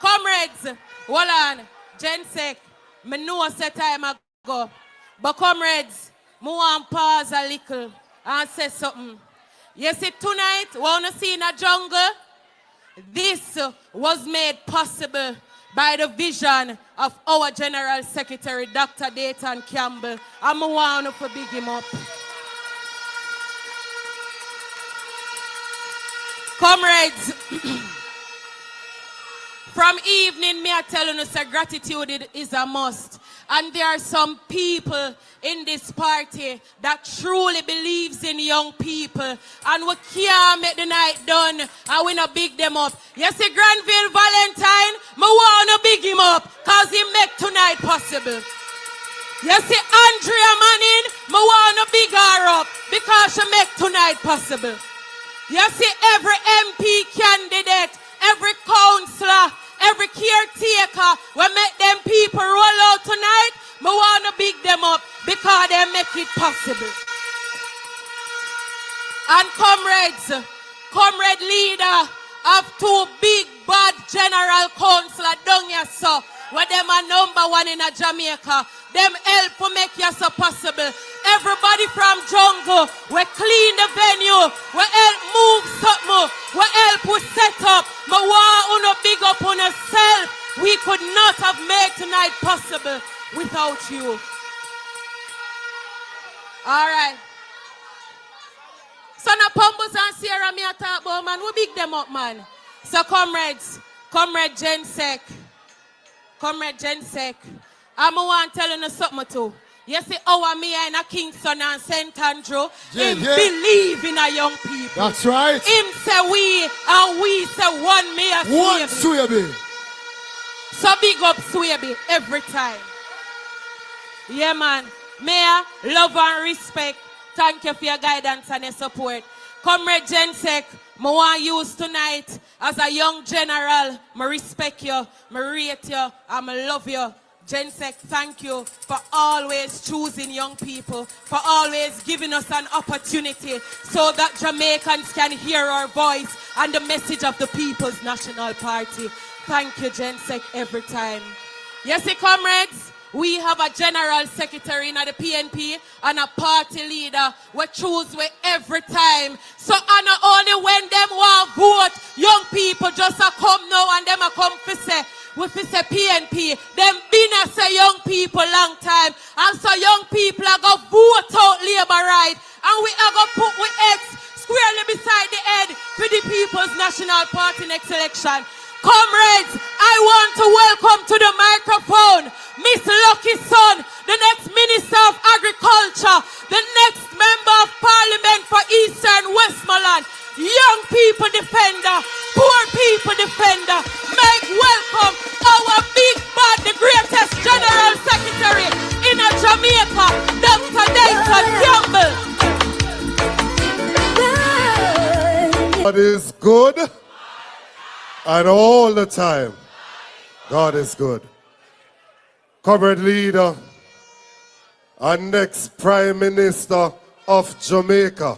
Comrades, hold on. Jensek, me know a set time ago. But comrades, I want to pause a little and say something. You see, tonight, we want to see in a jungle. This was made possible by the vision of our General Secretary, Dr. Dayton Campbell. And I want to big him up. Comrades, from evening, me I tell you, say gratitude is a must. And there are some people in this party that truly believes in young people. And we can't make the night done and we not big them up. You see, Granville Valentine, me want to big him up because he make tonight possible. You see, Andrea Manning, me want to big her up because she make tonight possible. You see, every MP candidate, every councillor, every caretaker, we make them people roll out tonight, we want to big them up because they make it possible. And comrades, comrade leader of two big bad general councillor down here, so where them are #1 in Jamaica, them help to make you so possible. Everybody from jungle, we clean the venue, we help move something, we help we set up. We want to big up on yourself. We could not have made tonight possible without you. All right. So now Pumbus and Sierra me talk about, man, we big them up, man. So comrades, Comrade Jensek, I want to tell you something too. You see, our me in a Kingston and St. Andrew, believe in our young people. That's right. Him say we, and we say one me a one Swaby. So big up Swaby every time. Yeah, man. Mayor, love and respect. Thank you for your guidance and your support. Comrade Jensek, I want to use tonight as a young general. I respect you, I rate you, and I love you. Jensek, thank you for always choosing young people, for always giving us an opportunity so that Jamaicans can hear our voice and the message of the People's National Party. Thank you, Jensek, every time. Yes, comrades, we have a general secretary in the PNP and a party leader. We choose with every time. So and not only when them want vote, young people just a come now and them a come for say, we say PNP, them been a say young people long time. And so young people are going to vote out Labour right. And we are going to put with X squarely beside the head for the People's National Party next election. Comrades, I want to welcome to the microphone Miss Lucky Son, the next Minister of Agriculture, the next Member of Parliament for Eastern Westmoreland, young people defender, poor people defender. Make welcome our big bad, the greatest General Secretary in Jamaica, Dr. Dayton Campbell. God is good, and all the time, God is good. Comrade leader and next Prime Minister of Jamaica,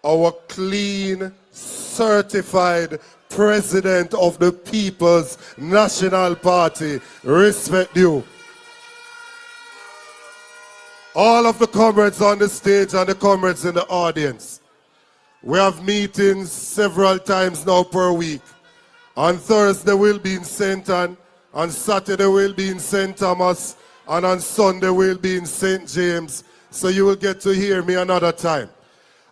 our clean, certified President of the People's National Party, respect you. All of the comrades on the stage and the comrades in the audience, we have meetings several times now per week. On Thursday we'll be in St. Anne, on Saturday we'll be in St. Thomas, and on Sunday we'll be in St. James, so you will get to hear me another time.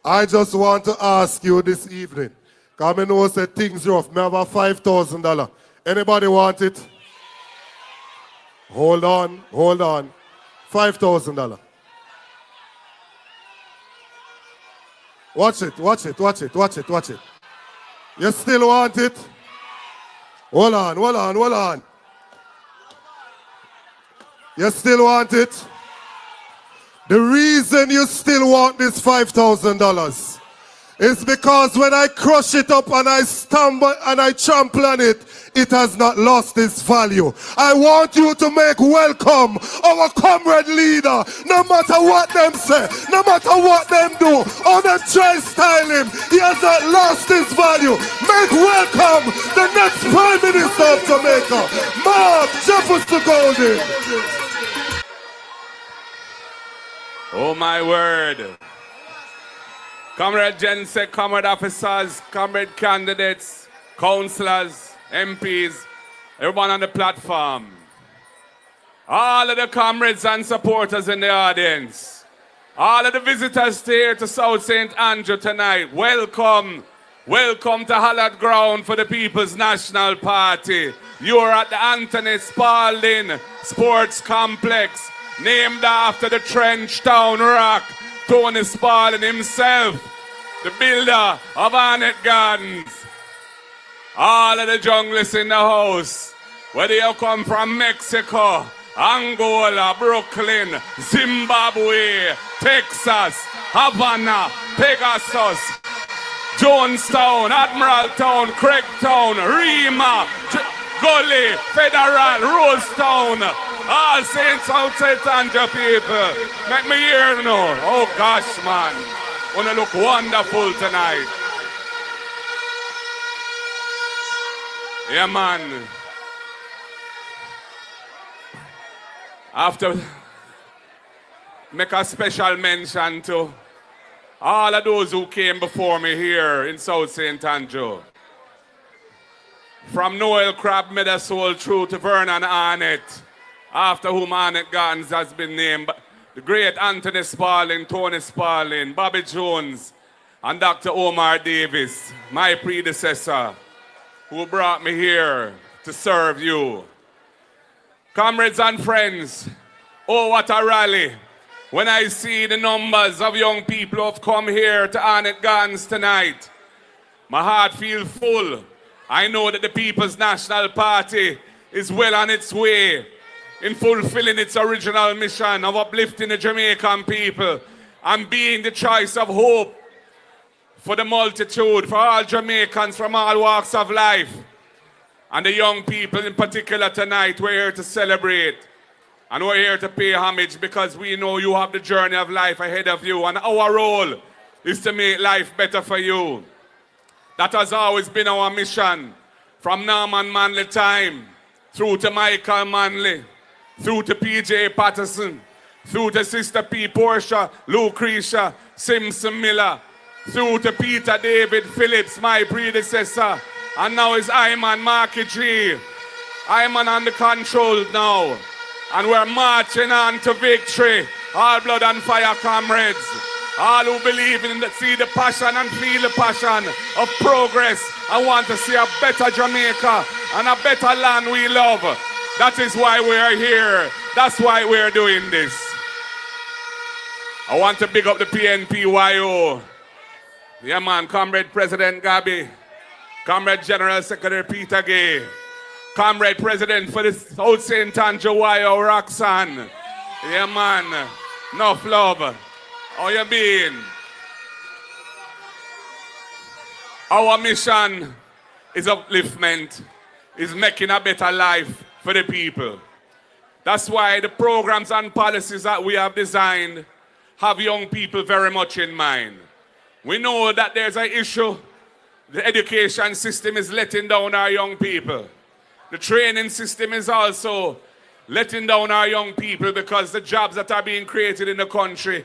I just want to ask you this evening, because I know that things rough, I have a $5,000. Anybody want it? Hold on. $5,000. Watch it. You still want it? Hold on. You still want it? The reason you still want this $5,000 is because when I crush it up and I stumble and I trample on it, it has not lost its value. I want you to make welcome our comrade leader, no matter what them say, no matter what them do, or them try style him, he has not lost his value. Make welcome the next Prime Minister of Jamaica, Mark Jefferson Golden. Oh my word. Comrade Gensec, comrade officers, comrade candidates, councillors, MPs, everyone on the platform. All of the comrades and supporters in the audience. All of the visitors here to South St. Andrew tonight. Welcome. Welcome to Hallowed Ground for the People's National Party. You are at the Anthony Spalding Sports Complex, named after the Trench Town Rock, Tony Spalding himself, the builder of Arnett Gardens. All of the junglers in the house, whether you come from Mexico, Angola, Brooklyn, Zimbabwe, Texas, Havana, Pegasus, Jonestown, Admiraltown, Craigtown, Rima, Gully, Federal, Rosetown, all Saints South St. Andrew people. Make me hear now. Oh gosh, man. Wanna look wonderful tonight. Yeah, man. After make a special mention to all of those who came before me here in South St. Andrew. From Noel Crab Meadowsole through to Vernon Arnett, after whom Arnett Gardens has been named, the great Anthony Spalding, Tony Spalding, Bobby Jones, and Dr. Omar Davis, my predecessor, who brought me here to serve you. Comrades and friends, oh what a rally. When I see the numbers of young people who have come here to Arnett Gardens tonight, my heart feels full. I know that the People's National Party is well on its way in fulfilling its original mission of uplifting the Jamaican people and being the choice of hope for the multitude, for all Jamaicans from all walks of life. And the young people in particular tonight, we're here to celebrate. And we're here to pay homage because we know you have the journey of life ahead of you. And our role is to make life better for you. That has always been our mission. From Norman Manley time, through to Michael Manley, through to PJ Patterson, through to Sister P. Portia, Lucretia, Simpson Miller, through to Peter David Phillips, my predecessor. And now it's Iman Marky G. Iman on the control now. And we're marching on to victory. All blood and fire, comrades. All who believe in see the passion and feel the passion of progress. I want to see a better Jamaica and a better land we love. That is why we are here. That's why we're doing this. I want to big up the PNPYO. Yeah, man, Comrade President Gabby. Comrade General Secretary Peter Gay. Comrade President for the South St. Andrew YO Roxanne. Yeah, man. Enough love. How you been? Our mission is upliftment, is making a better life for the people. That's why the programs and policies that we have designed have young people very much in mind. We know that there's an issue. The education system is letting down our young people. The training system is also letting down our young people because the jobs that are being created in the country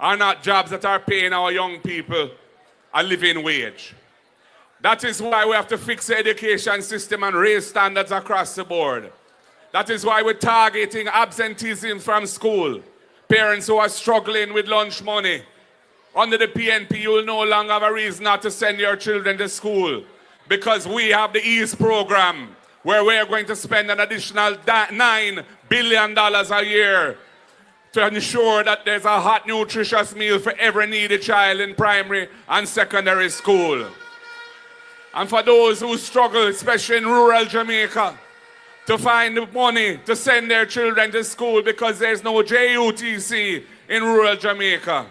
are not jobs that are paying our young people a living wage. That is why we have to fix the education system and raise standards across the board. That is why we're targeting absenteeism from school. Parents who are struggling with lunch money. Under the PNP, you will no longer have a reason not to send your children to school because we have the EASE program where we're going to spend an additional $9 billion a year to ensure that there's a hot, nutritious meal for every needy child in primary and secondary school. And for those who struggle, especially in rural Jamaica, to find the money to send their children to school because there's no JUTC in rural Jamaica,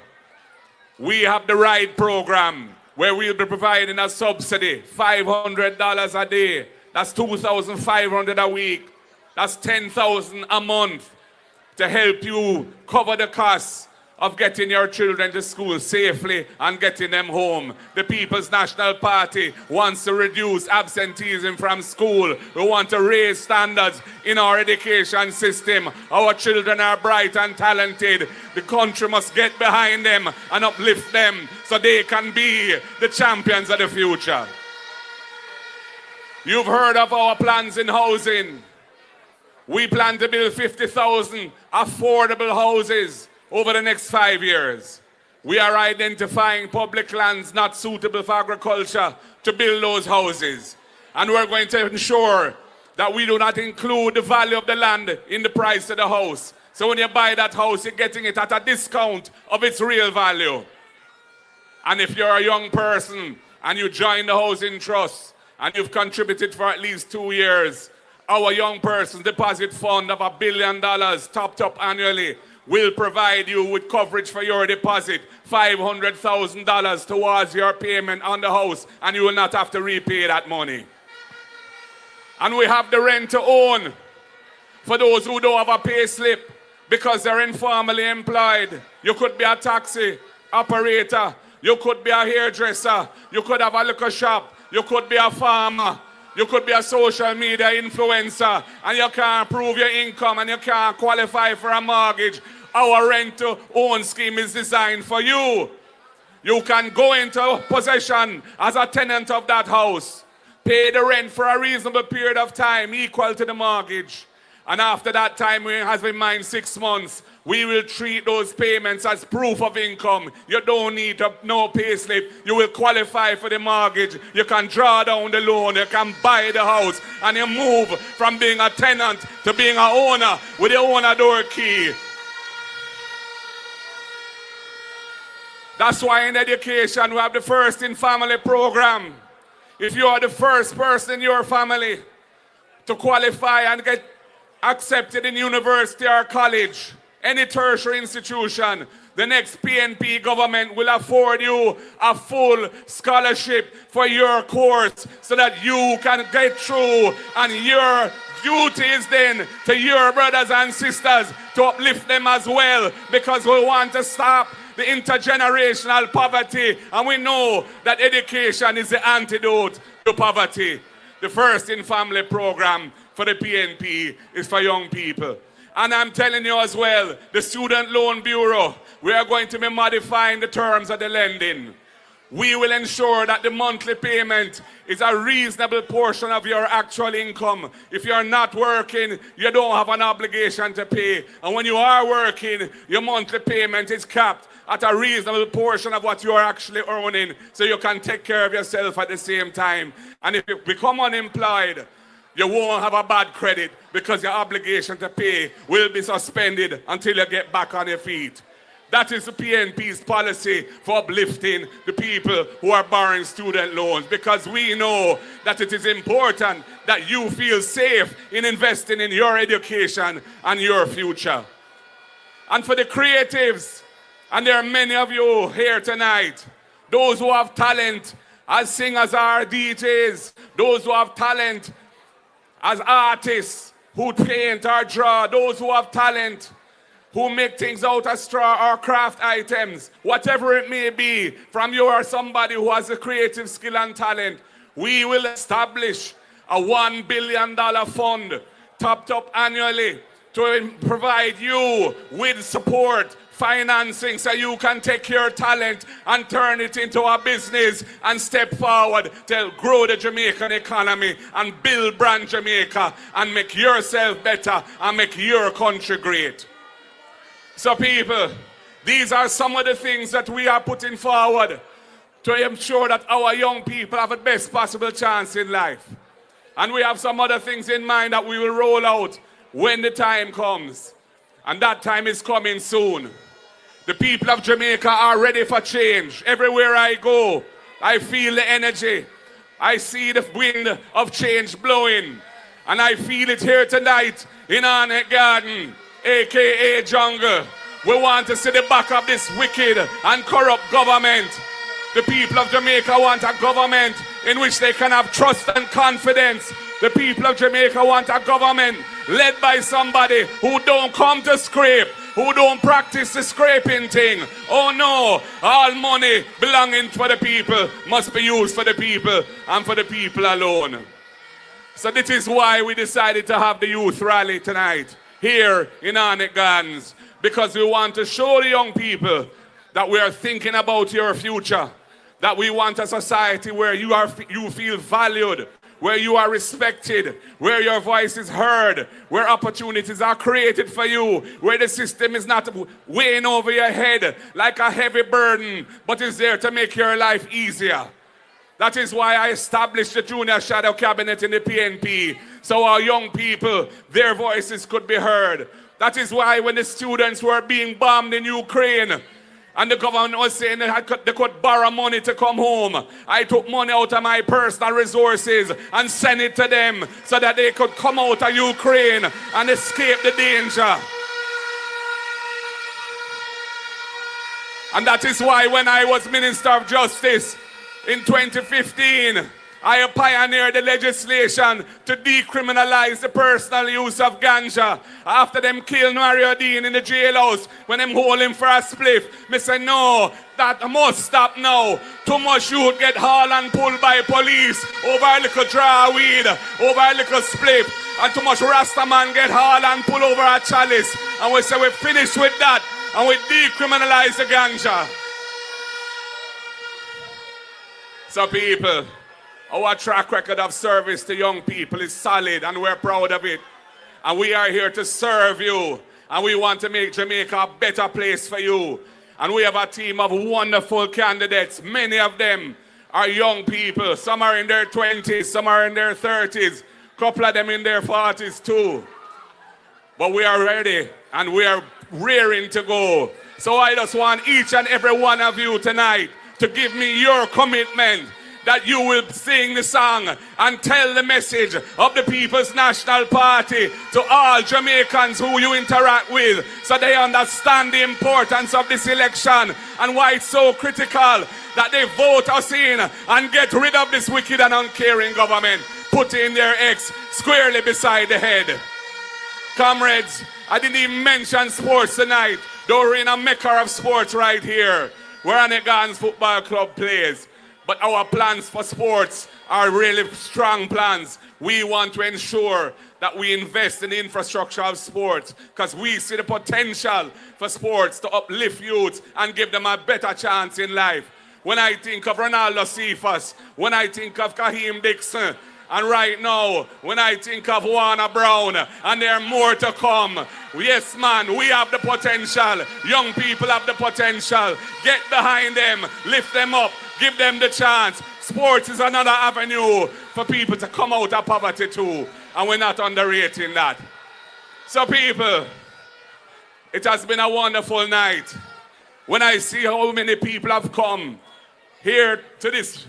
we have the RIDE program where we'll be providing a subsidy, $500 a day. That's $2,500 a week. That's $10,000 a month to help you cover the costs of getting your children to school safely and getting them home. The People's National Party wants to reduce absenteeism from school. We want to raise standards in our education system. Our children are bright and talented. The country must get behind them and uplift them so they can be the champions of the future. You've heard of our plans in housing. We plan to build 50,000 affordable houses over the next 5 years. We are identifying public lands not suitable for agriculture to build those houses. And we're going to ensure that we do not include the value of the land in the price of the house. So when you buy that house, you're getting it at a discount of its real value. And if you're a young person and you join the housing trust and you've contributed for at least 2 years, our young person deposit fund of $1 billion topped up annually will provide you with coverage for your deposit, $500,000 towards your payment on the house, and you will not have to repay that money. And we have the rent to own for those who don't have a pay slip because they're informally employed. You could be a taxi operator, you could be a hairdresser, you could have a liquor shop, you could be a farmer, you could be a social media influencer, and you can't prove your income and you can't qualify for a mortgage. Our rent-to-own scheme is designed for you. You can go into possession as a tenant of that house, pay the rent for a reasonable period of time equal to the mortgage. And after that time, we have in mind 6 months, we will treat those payments as proof of income. You don't need no pay slip. You will qualify for the mortgage. You can draw down the loan. You can buy the house. And you move from being a tenant to being an owner with the owner door key. That's why in education we have the First in Family program. If you are the first person in your family to qualify and get accepted in university or college, any tertiary institution, the next PNP government will afford you a full scholarship for your course so that you can get through, and your duty is then to your brothers and sisters to uplift them as well, because we want to stop the intergenerational poverty, and we know that education is the antidote to poverty. The First in Family program for the PNP is for young people. And I'm telling you as well, the Student Loan Bureau, we are going to be modifying the terms of the lending. We will ensure that the monthly payment is a reasonable portion of your actual income. If you're not working, you don't have an obligation to pay. And when you are working, your monthly payment is capped at a reasonable portion of what you are actually earning, so you can take care of yourself at the same time. And if you become unemployed, you won't have a bad credit because your obligation to pay will be suspended until you get back on your feet. That is the PNP's policy for uplifting the people who are borrowing student loans, because we know that it is important that you feel safe in investing in your education and your future. And for the creatives, and there are many of you here tonight, those who have talent as singers or DJs, those who have talent as artists who paint or draw, those who have talent who make things out of straw or craft items, whatever it may be, from you or somebody who has a creative skill and talent, we will establish a $1 billion fund topped up annually to provide you with support, financing, so you can take your talent and turn it into a business and step forward to grow the Jamaican economy and build brand Jamaica and make yourself better and make your country great. So people, these are some of the things that we are putting forward to ensure that our young people have the best possible chance in life. And we have some other things in mind that we will roll out when the time comes. And that time is coming soon. The people of Jamaica are ready for change. Everywhere I go, I feel the energy. I see the wind of change blowing. And I feel it here tonight in Arnett Garden, aka Jungle. We want to see the back of this wicked and corrupt government. The people of Jamaica want a government in which they can have trust and confidence. The people of Jamaica want a government led by somebody who don't come to scrape, who don't practice the scraping thing. Oh no, all money belonging for the people must be used for the people and for the people alone. So this is why we decided to have the youth rally tonight here in Gans, because we want to show the young people that we are thinking about your future, that we want a society where you feel valued, where you are respected, where your voice is heard, where opportunities are created for you, where the system is not weighing over your head like a heavy burden, but is there to make your life easier. That is why I established the Junior Shadow Cabinet in the PNP, so our young people, their voices could be heard. That is why when the students were being bombed in Ukraine, and the government was saying they could borrow money to come home, I took money out of my personal resources and sent it to them so that they could come out of Ukraine and escape the danger. And that is why when I was Minister of Justice in 2015, I pioneered the legislation to decriminalize the personal use of ganja. After them kill Mario Dean in the jailhouse, when them hold him for a spliff, me say no, that must stop now. Too much youth get hauled and pulled by police over a little draw weed, over a little spliff, and too much Rasta man get hauled and pulled over a chalice. And we say we finished with that, and we decriminalize the ganja. So people, our track record of service to young people is solid and we're proud of it. And we are here to serve you. And we want to make Jamaica a better place for you. And we have a team of wonderful candidates. Many of them are young people. Some are in their 20s, some are in their 30s. A couple of them in their 40s too. But we are ready and we are rearing to go. So I just want each and every one of you tonight to give me your commitment that you will sing the song and tell the message of the People's National Party to all Jamaicans who you interact with, so they understand the importance of this election and why it's so critical that they vote us in and get rid of this wicked and uncaring government, putting their ex squarely beside the head. Comrades, I didn't even mention sports tonight, though we're in a mecca of sports right here, where Anegans Football Club plays. But our plans for sports are really strong plans. We want to ensure that we invest in the infrastructure of sports because we see the potential for sports to uplift youth and give them a better chance in life. When I think of Ronaldo Cephas, when I think of Kaheem Dixon, and right now, when I think of Warner Brown, and there are more to come. Yes, man, we have the potential. Young people have the potential. Get behind them, lift them up, give them the chance. Sports is another avenue for people to come out of poverty too, and we're not underrating that. So people, it has been a wonderful night. When I see how many people have come here to this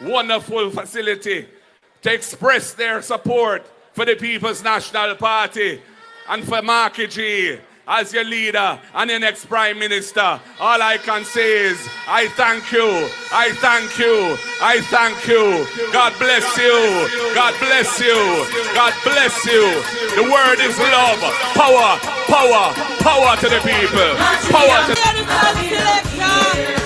wonderful facility to express their support for the People's National Party and for Marky G as your leader and your next Prime Minister, all I can say is, I thank you, I thank you, I thank you. God bless you, God bless you, God bless you. The word is love, power, power, power to the people. Power to